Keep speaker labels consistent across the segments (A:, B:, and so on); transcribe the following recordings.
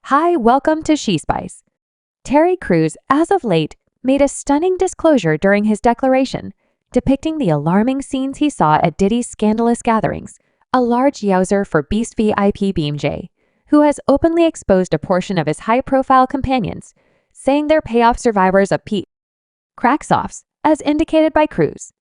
A: Hi, welcome to She Spice. Terry Cruz, as of late, made a stunning disclosure during his declaration, depicting the alarming scenes he saw at Diddy's Scandalous gatherings, a large yowzer for Beast VIP BMJ, who has openly exposed a portion of his high-profile companions, saying they're payoff survivors of FREAKOFFS, as indicated by Cruz.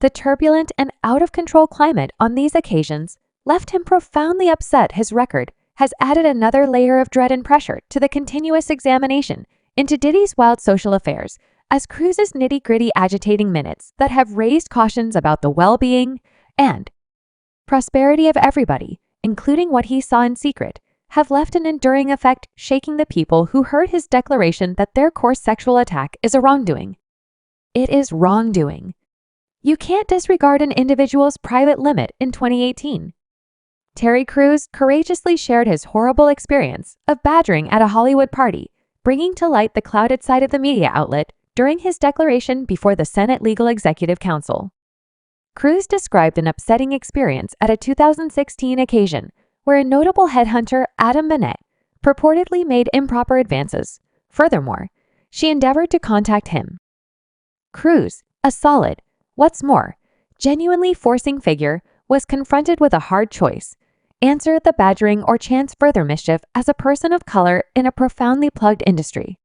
A: The turbulent and out-of-control climate on these occasions left him profoundly upset. His record has added another layer of dread and pressure to the continuous examination into Diddy's wild social affairs, as Cruz's nitty-gritty agitating minutes that have raised cautions about the well-being and prosperity of everybody, including what he saw in secret, have left an enduring effect, shaking the people who heard his declaration that their coarse sexual attack is a wrongdoing. It is wrongdoing. You can't disregard an individual's private limit in 2018. Terry Cruz courageously shared his horrible experience of badgering at a Hollywood party, bringing to light the clouded side of the media outlet during his declaration before the Senate Legal Executive Council. Cruz described an upsetting experience at a 2016 occasion where a notable headhunter, Adam Bennett, purportedly made improper advances. Furthermore, she endeavored to contact him. Cruz, a solid, what's more, genuinely forcing figure, was confronted with a hard choice: answer the badgering or chance further mischief as a person of color in a profoundly plugged industry.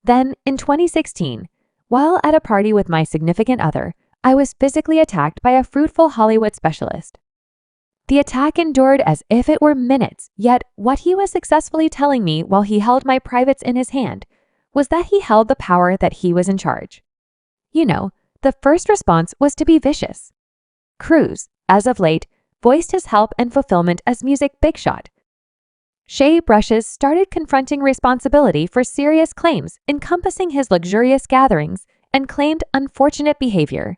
A: Then, in 2016, while at a party with my significant other, I was physically attacked by a fruitful Hollywood specialist. The attack endured as if it were minutes, yet what he was successfully telling me while he held my privates in his hand was that he held the power, that he was in charge. You know, the first response was to be vicious. Cruz, as of late, voiced his help and fulfillment as music big shot. Shea Brushes started confronting responsibility for serious claims encompassing his luxurious gatherings and claimed unfortunate behavior.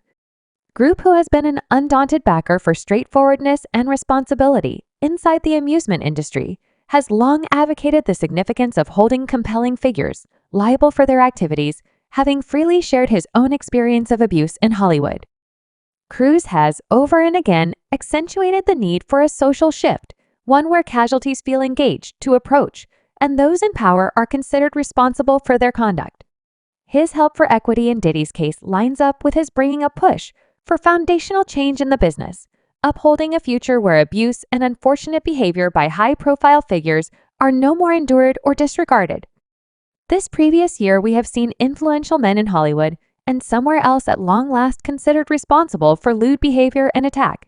A: Group, who has been an undaunted backer for straightforwardness and responsibility inside the amusement industry, has long advocated the significance of holding compelling figures liable for their activities, having freely shared his own experience of abuse in Hollywood. Cruz has, over and again, accentuated the need for a social shift, one where casualties feel engaged to approach, and those in power are considered responsible for their conduct. His help for equity in Diddy's case lines up with his bringing a push for foundational change in the business, upholding a future where abuse and unfortunate behavior by high-profile figures are no more endured or disregarded. This previous year, we have seen influential men in Hollywood and somewhere else at long last considered responsible for lewd behavior and attack.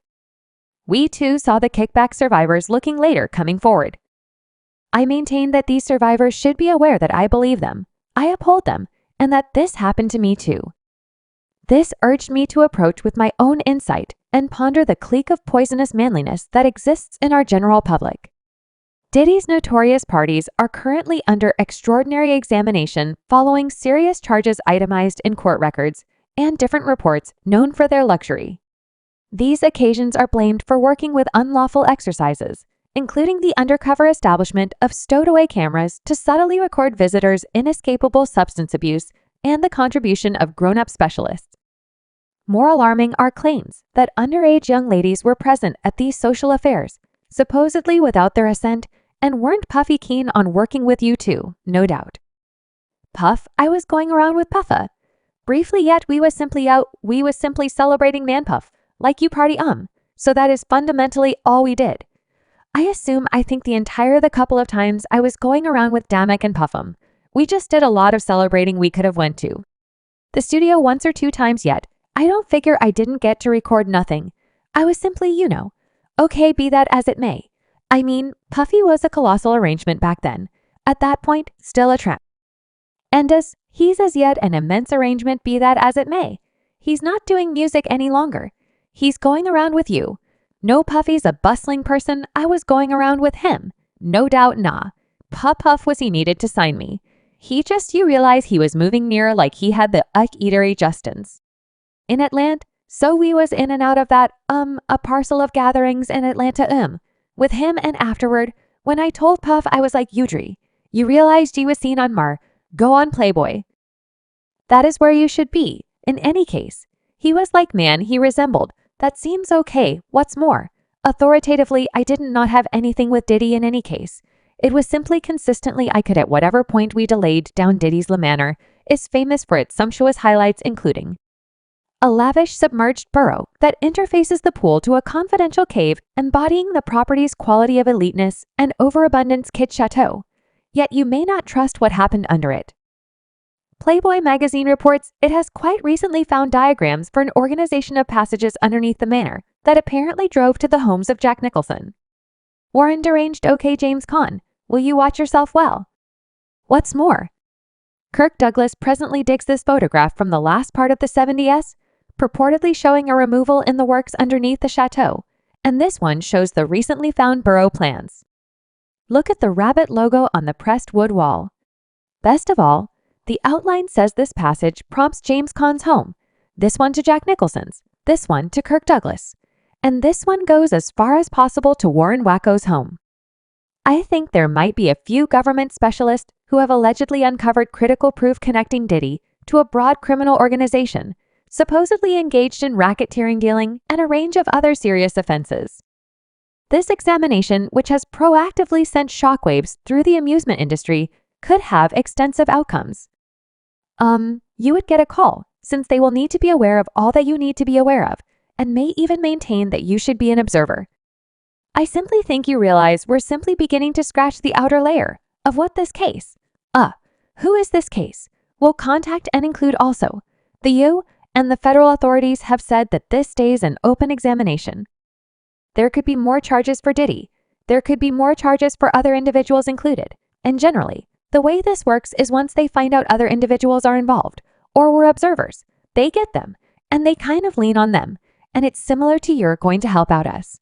A: We too saw the kickback survivors looking later coming forward. I maintain that these survivors should be aware that I believe them, I uphold them, and that this happened to me too. This urged me to approach with my own insight and ponder the clique of poisonous manliness that exists in our general public. Diddy's notorious parties are currently under extraordinary examination following serious charges itemized in court records and different reports known for their luxury. These occasions are blamed for working with unlawful exercises, including the undercover establishment of stowed-away cameras to subtly record visitors' inescapable substance abuse and the contribution of grown-up specialists. More alarming are claims that underage young ladies were present at these social affairs, supposedly without their assent, and weren't Puffy keen on working with you too, no doubt. Puff, I was going around with Puffa. Briefly yet we was simply celebrating Man Puff, like you party so that is fundamentally all we did. I think the entire the couple of times I was going around with Damek and Puffum, we just did a lot of celebrating we could have went to the studio once or two times yet. I don't figure I didn't get to record nothing. I was simply, okay, be that as it may. I mean, Puffy was a colossal arrangement back then. At that point, still a tramp. And he's as yet an immense arrangement, be that as it may. He's not doing music any longer. He's going around with you. No, Puffy's a bustling person. I was going around with him. No doubt, nah. Puff was he needed to sign me. You realize he was moving near like he had the eatery Justins. In Atlanta, so we was in and out of that, a parcel of gatherings in Atlanta, with him, and afterward, when I told Puff, I was like, you realized you was seen on go on Playboy. That is where you should be. In any case, he was like man he resembled. That seems okay. What's more, authoritatively, I did not have anything with Diddy in any case. It was simply consistently I could at whatever point we delayed down Diddy's La Manor is famous for its sumptuous highlights including a lavish submerged burrow that interfaces the pool to a confidential cave embodying the property's quality of eliteness and overabundance kid chateau, yet you may not trust what happened under it. Playboy magazine reports it has quite recently found diagrams for an organization of passages underneath the manor that apparently drove to the homes of Jack Nicholson. Warren deranged OK James Caan, will you watch yourself well? What's more, Kirk Douglas presently digs this photograph from the last part of the 70s, purportedly showing a removal in the works underneath the chateau, and this one shows the recently found burrow plans. Look at the rabbit logo on the pressed wood wall. Best of all, the outline says this passage prompts James Caan's home, this one to Jack Nicholson's, this one to Kirk Douglas, and this one goes as far as possible to Warren Wacko's home. I think there might be a few government specialists who have allegedly uncovered critical proof connecting Diddy to a broad criminal organization, supposedly engaged in racketeering dealing and a range of other serious offenses. This examination, which has proactively sent shockwaves through the amusement industry, could have extensive outcomes. You would get a call, since they will need to be aware of all that you need to be aware of, and may even maintain that you should be an observer. I simply think you realize we're simply beginning to scratch the outer layer of what this case, who is this case, will contact and include also. The U and the federal authorities have said that this stays an open examination. There could be more charges for Diddy. There could be more charges for other individuals included. And generally, the way this works is once they find out other individuals are involved or were observers, they get them and they kind of lean on them. And it's similar to you're going to help out us.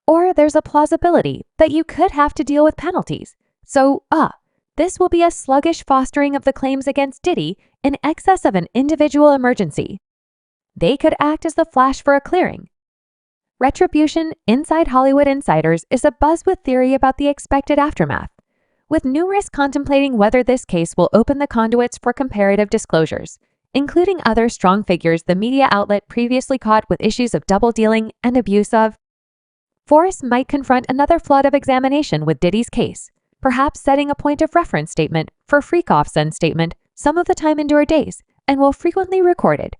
A: Or there's a plausibility that you could have to deal with penalties. So, this will be a sluggish fostering of the claims against Diddy in excess of an individual emergency. They could act as the flash for a clearing. Retribution inside Hollywood insiders is a buzzword theory about the expected aftermath, with numerous contemplating whether this case will open the conduits for comparative disclosures, including other strong figures the media outlet previously caught with issues of double dealing and abuse of. Force might confront another flood of examination with Diddy's case, perhaps setting a point of reference statement for FREAKOFFS statement some of the time in your days and will frequently recorded.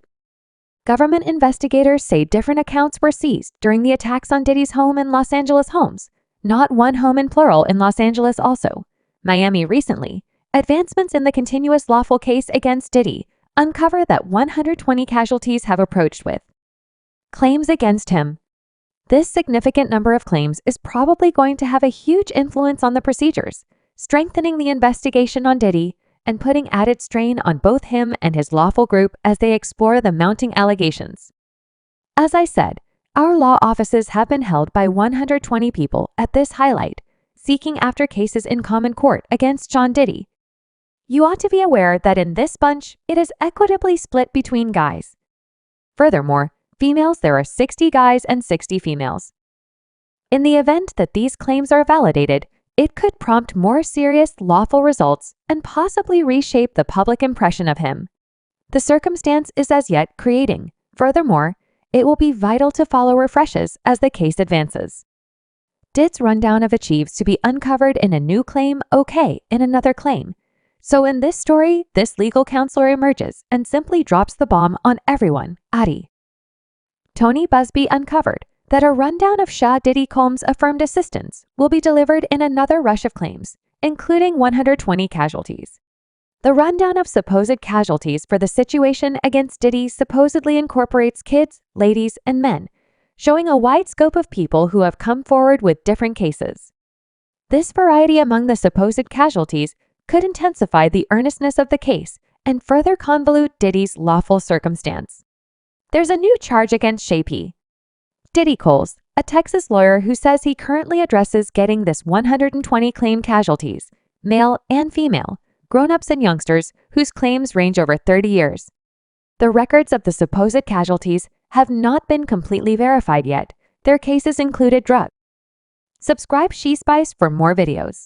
A: Government investigators say different accounts were seized during the attacks on Diddy's home and Los Angeles homes, not one home in plural in Los Angeles also. Miami recently, advancements in the continuous lawful case against Diddy uncover that 120 casualties have approached with claims against him. This significant number of claims is probably going to have a huge influence on the procedures, strengthening the investigation on Diddy and putting added strain on both him and his lawful group as they explore the mounting allegations. As I said, our law offices have been held by 120 people at this highlight, seeking after cases in common court against John Diddy. You ought to be aware that in this bunch, it is equitably split between guys. Furthermore, females, there are 60 guys and 60 females. In the event that these claims are validated, it could prompt more serious lawful results and possibly reshape the public impression of him. The circumstance is as yet creating. Furthermore, it will be vital to follow refreshes as the case advances. Did's rundown of achieves to be uncovered in a new claim, okay, in another claim. So in this story, this legal counselor emerges and simply drops the bomb on everyone, Adi. Tony Busby uncovered that a rundown of Shah Diddy Combs' affirmed assistance will be delivered in another rush of claims, including 120 casualties. The rundown of supposed casualties for the situation against Diddy supposedly incorporates kids, ladies, and men, showing a wide scope of people who have come forward with different cases. This variety among the supposed casualties could intensify the earnestness of the case and further convolute Diddy's lawful circumstance. There's a new charge against Shapey. Diddy Coles, a Texas lawyer who says he currently addresses getting this 120 claim casualties, male and female, grown-ups and youngsters whose claims range over 30 years. The records of the supposed casualties have not been completely verified yet. Their cases included drug. Subscribe She Spice for more videos.